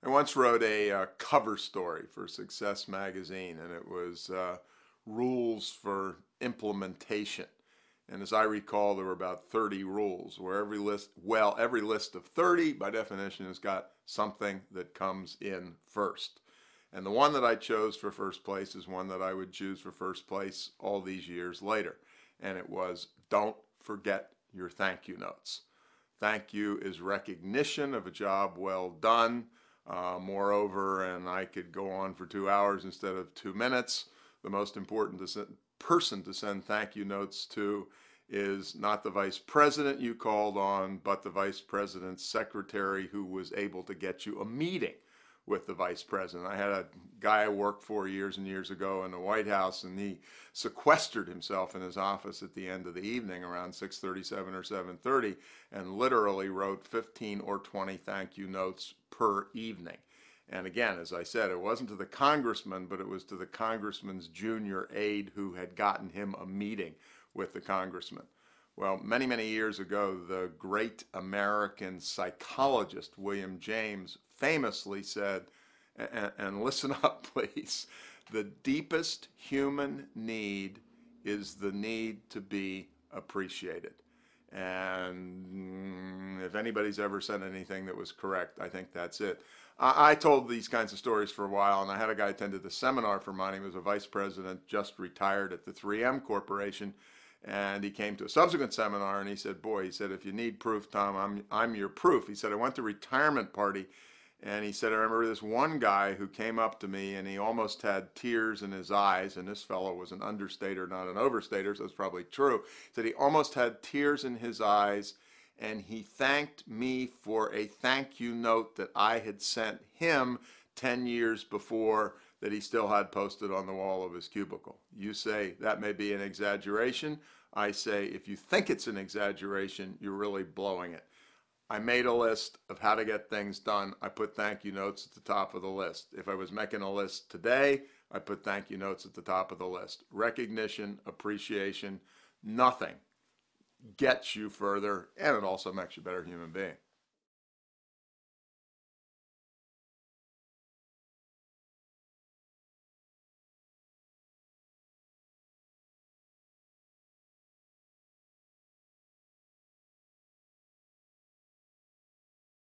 I once wrote a cover story for Success Magazine, and it was rules for implementation. And as I recall, there were about 30 rules, where every list of 30, by definition, has got something that comes in first. And the one that I chose for first place is one that I would choose for first place all these years later. And it was, don't forget your thank you notes. Thank you is recognition of a job well done. Moreover, and I could go on for 2 hours instead of 2 minutes, the most important person to send thank you notes to is not the vice president you called on, but the vice president's secretary who was able to get you a meeting with the vice president. I had a guy I worked for years and years ago in the White House, and he sequestered himself in his office at the end of the evening around 6:37 or 7:30 and literally wrote 15 or 20 thank you notes per evening. And again, as I said, it wasn't to the congressman, but it was to the congressman's junior aide who had gotten him a meeting with the congressman. Well, many, many years ago, the great American psychologist William James famously said, and listen up, please, the deepest human need is the need to be appreciated. And if anybody's ever said anything that was correct, I think that's it. I told these kinds of stories for a while, and I had a guy attended the seminar for mine. He was a vice president, just retired at the 3M Corporation, and he came to a subsequent seminar, and he said, boy, he said, if you need proof, Tom, I'm your proof. He said, I went to a retirement party, and he said, I remember this one guy who came up to me, and he almost had tears in his eyes, and this fellow was an understater, not an overstater, so it's probably true. He said he almost had tears in his eyes, and he thanked me for a thank you note that I had sent him 10 years before that he still had posted on the wall of his cubicle. You say that may be an exaggeration. I say if you think it's an exaggeration, you're really blowing it. I made a list of how to get things done. I put thank you notes at the top of the list. If I was making a list today, I put thank you notes at the top of the list. Recognition, appreciation, nothing gets you further, and it also makes you a better human being.